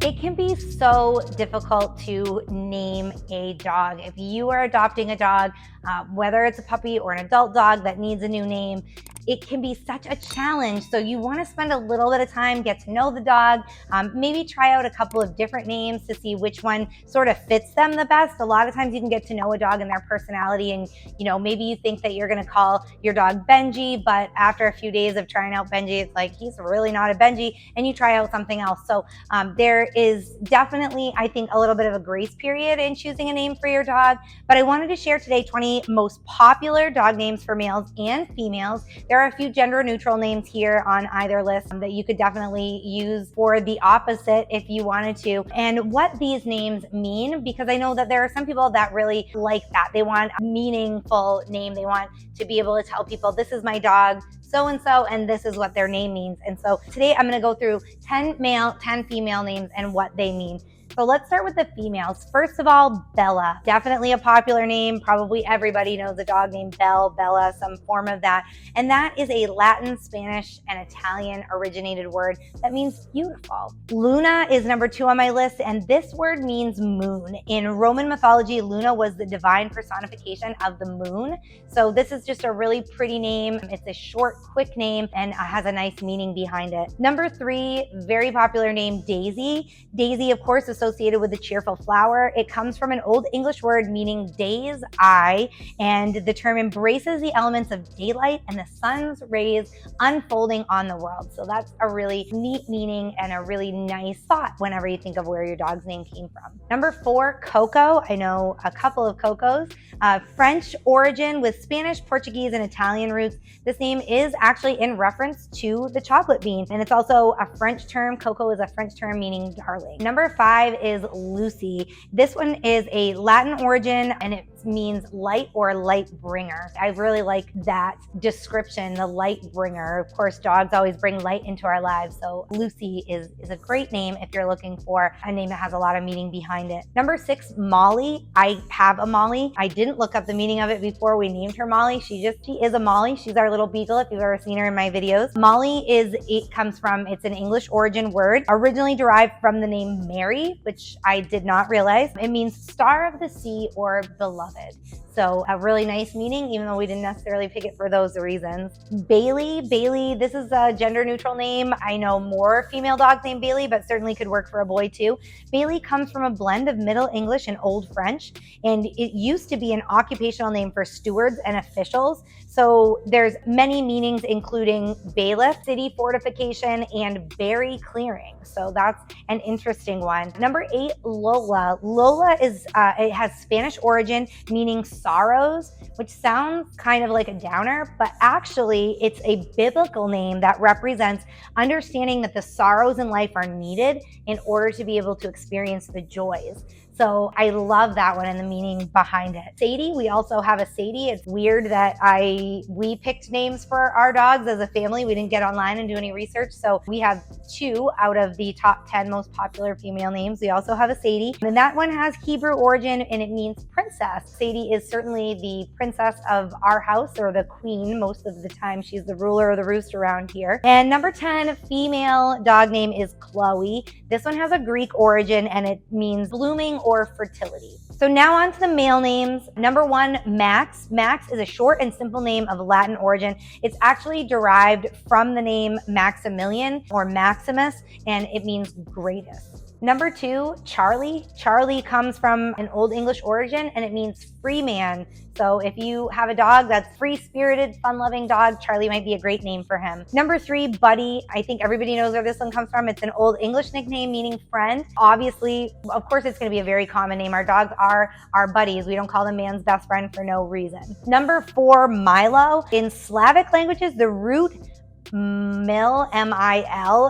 It can be so difficult to name a dog. If you are adopting a dog, whether it's a puppy or an adult dog that needs a new name, it can be such a challenge. So you want to spend a little bit of time, get to know the dog, maybe try out a couple of different names to see which one sort of fits them the best. A lot of times you can get to know a dog and their personality, and maybe you think that you're going to call your dog Benji, but after a few days of trying out Benji, it's like, he's really not a Benji, and you try out something else. So there is definitely, I think, a little bit of a grace period in choosing a name for your dog. But I wanted to share today 20 most popular dog names for males and females. There are a few gender neutral names here on either list that you could definitely use for the opposite if you wanted to. And what these names mean, because I know that there are some people that really like that. They want a meaningful name. They want to be able to tell people, this is my dog so-and-so, and this is what their name means. And so today I'm gonna go through 10 male, 10 female names and what they mean. So let's start with the females. First of all, Bella. Definitely a popular name. Probably everybody knows a dog named Belle, Bella, some form of that. And that is a Latin, Spanish, and Italian originated word that means beautiful. Luna is number 2 on my list, and this word means moon. In Roman mythology, Luna was the divine personification of the moon. So this is just a really pretty name. It's a short, quick name, and has a nice meaning behind it. Number 3, very popular name, Daisy. Daisy, of course, associated with the cheerful flower. It comes from an Old English word meaning day's eye, and the term embraces the elements of daylight and the sun's rays unfolding on the world. So that's a really neat meaning and a really nice thought whenever you think of where your dog's name came from. Number 4, Coco. I know a couple of Cocos. French origin with Spanish, Portuguese, and Italian roots. This name is actually in reference to the chocolate bean, and it's also a French term. Coco is a French term meaning darling. Number 5 is Lucy. This one is a Latin origin, and it means light or light bringer. I really like that description, the light bringer. Of course, dogs always bring light into our lives, so Lucy is a great name if you're looking for a name that has a lot of meaning behind it. Number 6, Molly. I have a Molly. I didn't look up the meaning of it before we named her Molly. She is a Molly. She's our little beagle if you've ever seen her in my videos. Molly it's an English origin word, originally derived from the name Mary, which I did not realize. It means star of the sea or beloved. So a really nice meaning, even though we didn't necessarily pick it for those reasons. Bailey. Bailey, this is a gender neutral name. I know more female dogs named Bailey, but certainly could work for a boy too. Bailey comes from a blend of Middle English and Old French, and it used to be an occupational name for stewards and officials. So there's many meanings, including bailiff, city fortification, and berry clearing. So that's an interesting one. Number 8, Lola. Lola it has Spanish origin, meaning sorrows, which sounds kind of like a downer, but actually it's a biblical name that represents understanding that the sorrows in life are needed in order to be able to experience the joys. So I love that one and the meaning behind it. Sadie, we also have a Sadie. It's weird that we picked names for our dogs as a family. We didn't get online and do any research. So we have 2 out of the top 10 most popular female names. We also have a Sadie, and that one has Hebrew origin, and it means princess. Sadie is certainly the princess of our house, or the queen most of the time. She's the ruler of the roost around here. And number 10 female dog name is Chloe. This one has a Greek origin, and it means blooming or fertility. So now on to the male names. Number 1, Max. Max is a short and simple name of Latin origin. It's actually derived from the name Maximilian or Maximus, and it means greatest. Number 2, Charlie. Charlie comes from an Old English origin, and it means free man. So if you have a dog that's free-spirited, fun-loving dog, Charlie might be a great name for him. Number 3, Buddy. I think everybody knows where this one comes from. It's an Old English nickname meaning friend. Obviously, of course, it's going to be a very common name. Our dogs are our buddies. We don't call them man's best friend for no reason. Number 4, Milo. In Slavic languages, the root Mil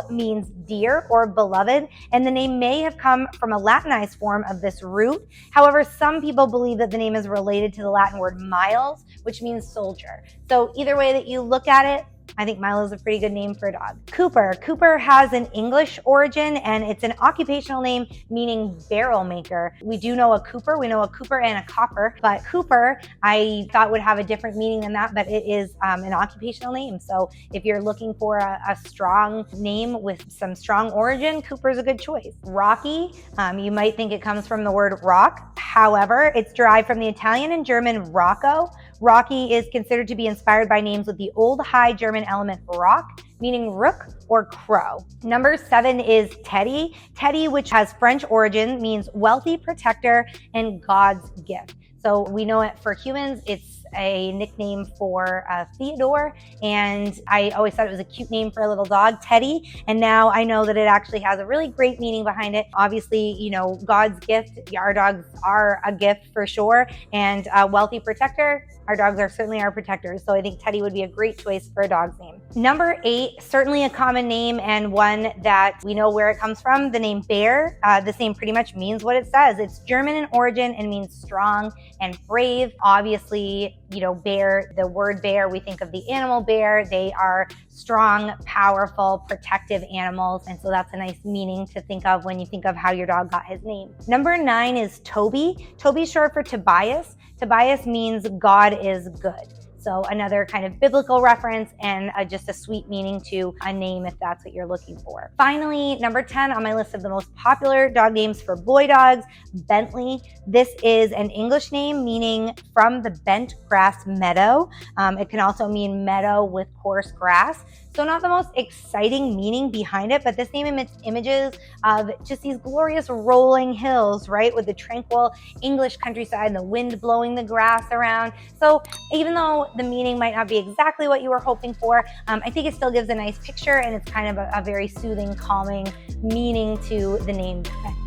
means dear or beloved, and the name may have come from a Latinized form of this root. However, some people believe that the name is related to the Latin word miles, which means soldier. So either way that you look at it, I think Milo's a pretty good name for a dog. Cooper. Cooper has an English origin, and it's an occupational name meaning barrel maker. We do know a Cooper. We know a Cooper and a Copper, but Cooper I thought would have a different meaning than that, but it is an occupational name. So if you're looking for a strong name with some strong origin, Cooper is a good choice. Rocky, you might think it comes from the word rock. However, it's derived from the Italian and German Rocco. Rocky is considered to be inspired by names with the Old High German element rock, meaning rook or crow. Number 7 is Teddy. Teddy, which has French origin, means wealthy protector and God's gift. So we know it for humans, it's a nickname for Theodore, and I always thought it was a cute name for a little dog, Teddy, and now I know that it actually has a really great meaning behind it. Obviously, you know, God's gift, our dogs are a gift for sure, and a wealthy protector, our dogs are certainly our protectors, so I think Teddy would be a great choice for a dog's name. Number 8, certainly a common name and one that we know where it comes from, the name Bear. This name pretty much means what it says. It's German in origin and means strong and brave. Obviously, you know, bear, the word bear, we think of the animal bear. They are strong, powerful, protective animals. And so that's a nice meaning to think of when you think of how your dog got his name. Number 9 is Toby. Toby is short for Tobias. Tobias means God is good. So another kind of biblical reference and just a sweet meaning to a name if that's what you're looking for. Finally, number 10 on my list of the most popular dog names for boy dogs, Bentley. This is an English name meaning from the bent grass meadow. It can also mean meadow with coarse grass. So not the most exciting meaning behind it, but this name emits images of just these glorious rolling hills, right? With the tranquil English countryside and the wind blowing the grass around. So even though the meaning might not be exactly what you were hoping for, I think it still gives a nice picture, and it's kind of a very soothing, calming meaning to the name Bentley.